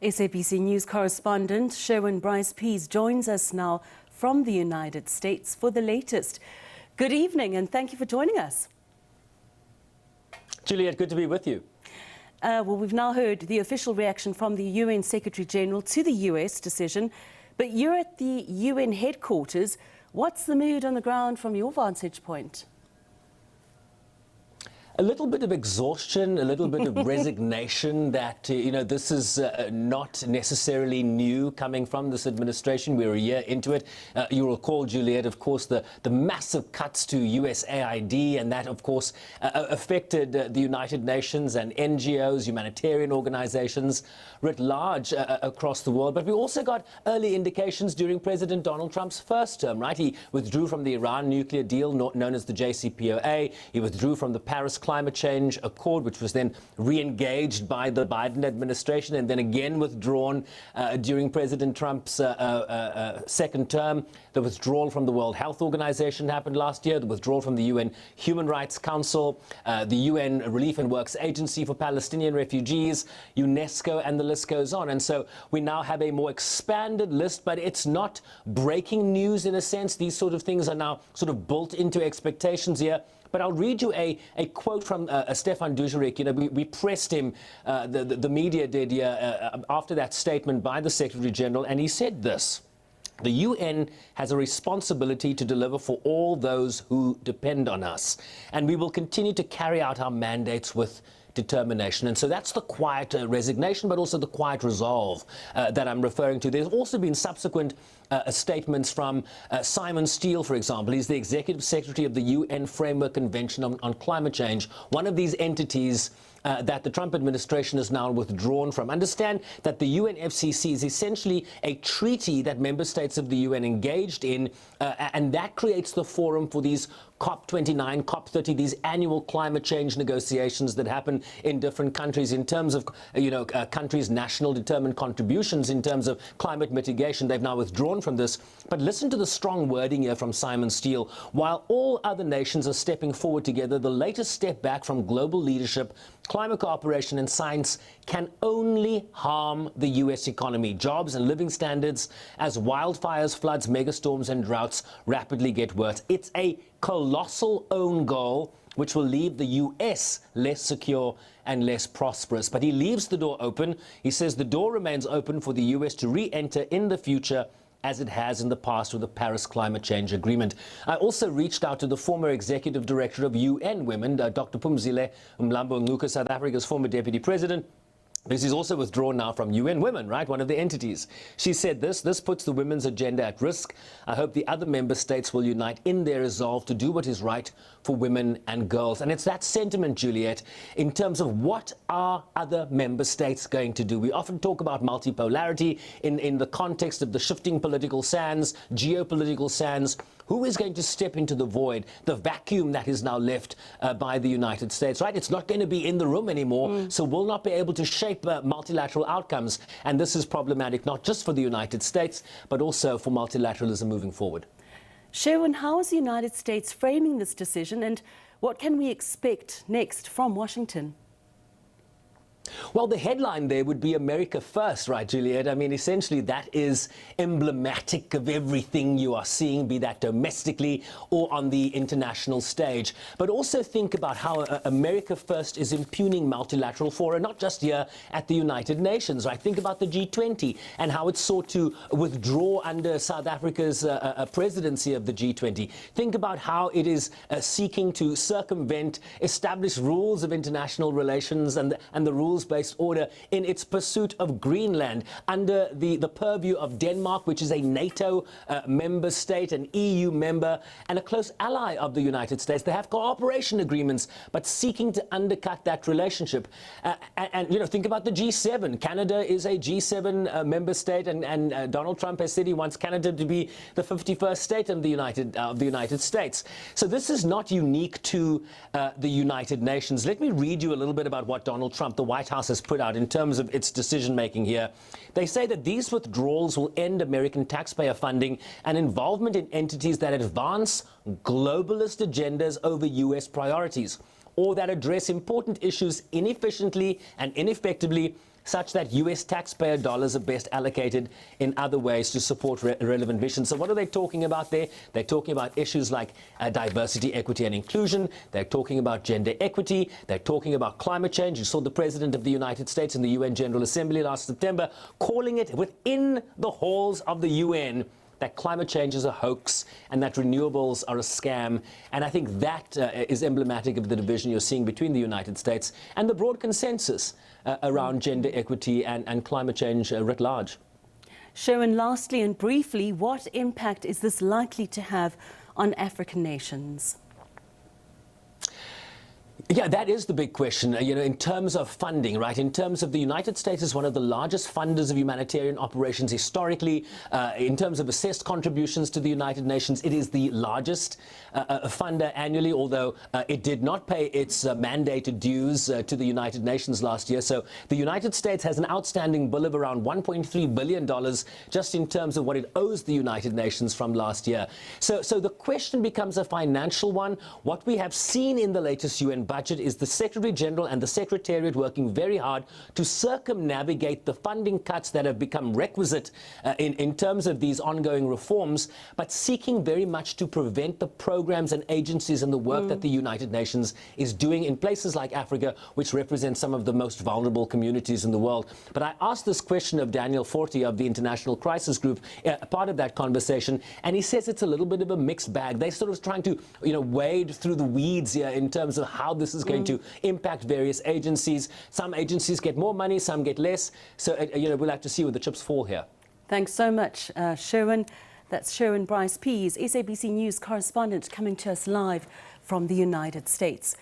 SABC News Correspondent Sherwin Bryce-Pease joins us now from the United States for the latest. Good evening and thank you for joining us. Juliet, good to be with you. Well, we've now heard the official reaction from the UN Secretary General to the US decision, but you're at the UN headquarters. What's the mood on the ground from your vantage point? A little bit of exhaustion, a little bit of resignation that, this is not necessarily new coming from this administration. We're a year into it. You'll recall, Juliet, of course, the massive cuts to USAID, and that, of course, affected the United Nations and NGOs, humanitarian organizations writ large across the world. But we also got early indications during President Donald Trump's first term, right? He withdrew from the Iran nuclear deal, known as the JCPOA. He withdrew from the Paris Climate Change Accord, which was then re-engaged by the Biden administration and then again withdrawn during President Trump's second term. The withdrawal from the World Health Organization happened last year, the withdrawal from the UN Human Rights Council, the UN Relief and Works Agency for Palestinian Refugees, UNESCO, and the list goes on. And so we now have a more expanded list, but it's not breaking news in a sense. These sort of things are now sort of built into expectations here. But I'll read you a quote from Stefan Dujarric. We pressed him, the media did after that statement by the Secretary General, and he said this: "The UN has a responsibility to deliver for all those who depend on us, and we will continue to carry out our mandates with determination." And so that's the quiet resignation, but also the quiet resolve that I'm referring to. There's also been subsequent statements from Simon Steele, for example. He's the Executive Secretary of the UN Framework Convention on Climate Change, one of these entities that the Trump administration has now withdrawn from. Understand that the UNFCCC is essentially a treaty that member states of the UN engaged in, and that creates the forum for these COP29, COP30, these annual climate change negotiations that happen in different countries in terms of, countries' national determined contributions in terms of climate mitigation. They've now withdrawn from this. But listen to the strong wording here from Simon Steele. While all other nations are stepping forward together, the latest step back from global leadership, climate cooperation and science can only harm the U.S. economy, jobs and living standards as wildfires, floods, megastorms and droughts rapidly get worse. It's a colossal own goal which will leave the U.S. less secure and less prosperous. But he leaves the door open. He says the door remains open for the U.S. to re-enter in the future as it has in the past with the Paris Climate Change Agreement. I also reached out to the former Executive Director of UN Women, Dr. Phumzile Mlambo-Ngcuka, South Africa's former Deputy President, because he's also withdrawn now from UN Women, right, one of the entities. She said this puts the women's agenda at risk. I hope the other member states will unite in their resolve to do what is right for women and girls. And it's that sentiment, Juliet, in terms of what are other member states going to do. We often talk about multipolarity in the context of the shifting political sands, geopolitical sands. Who is going to step into the void, the vacuum that is now left by the United States, right? It's not going to be in the room anymore, so we'll not be able to shape multilateral outcomes. And this is problematic, not just for the United States, but also for multilateralism moving forward. Sherwin, how is the United States framing this decision, and what can we expect next from Washington? Well, the headline there would be America First, right, Juliet? I mean, essentially that is emblematic of everything you are seeing, be that domestically or on the international stage. But also think about how America First is impugning multilateral fora, not just here at the United Nations, right? Think about the G20 and how it sought to withdraw under South Africa's presidency of the G20. Think about how it is seeking to circumvent established rules of international relations and the rules-based order in its pursuit of Greenland under the purview of Denmark, which is a NATO member state, an EU member, and a close ally of the United States. They have cooperation agreements, but seeking to undercut that relationship. And think about the G7. Canada is a G7 member state, and Donald Trump has said he wants Canada to be the 51st state of the United States. So this is not unique to the United Nations. Let me read you a little bit about what Donald Trump, the White House, has put out in terms of its decision-making here. They say that these withdrawals will end American taxpayer funding and involvement in entities that advance globalist agendas over U.S. priorities, or that address important issues inefficiently and ineffectively, such that US taxpayer dollars are best allocated in other ways to support relevant missions. So what are they talking about there? They're talking about issues like diversity, equity and inclusion. They're talking about gender equity. They're talking about climate change. You saw the President of the United States in the UN General Assembly last September calling it within the halls of the UN that climate change is a hoax and that renewables are a scam. And I think that is emblematic of the division you're seeing between the United States and the broad consensus around gender equity and climate change writ large. Sherwin, lastly and briefly, what impact is this likely to have on African nations? Yeah, that is the big question, in terms of funding, right? In terms of the United States is one of the largest funders of humanitarian operations historically. In terms of assessed contributions to the United Nations, it is the largest funder annually, although it did not pay its mandated dues to the United Nations last year. So the United States has an outstanding bill of around $1.3 billion just in terms of what it owes the United Nations from last year. So the question becomes a financial one. What we have seen in the latest UN budget is the Secretary General and the Secretariat working very hard to circumnavigate the funding cuts that have become requisite in terms of these ongoing reforms, but seeking very much to prevent the programs and agencies and the work that the United Nations is doing in places like Africa, which represent some of the most vulnerable communities in the world. But I asked this question of Daniel Forty of the International Crisis Group, part of that conversation, and he says it's a little bit of a mixed bag. They're sort of trying to, wade through the weeds here in terms of how this is going to impact various agencies. Some agencies get more money, some get less. So, we'll have to see where the chips fall here. Thanks so much, Sherwin. That's Sherwin Bryce-Pease, SABC News Correspondent, coming to us live from the United States.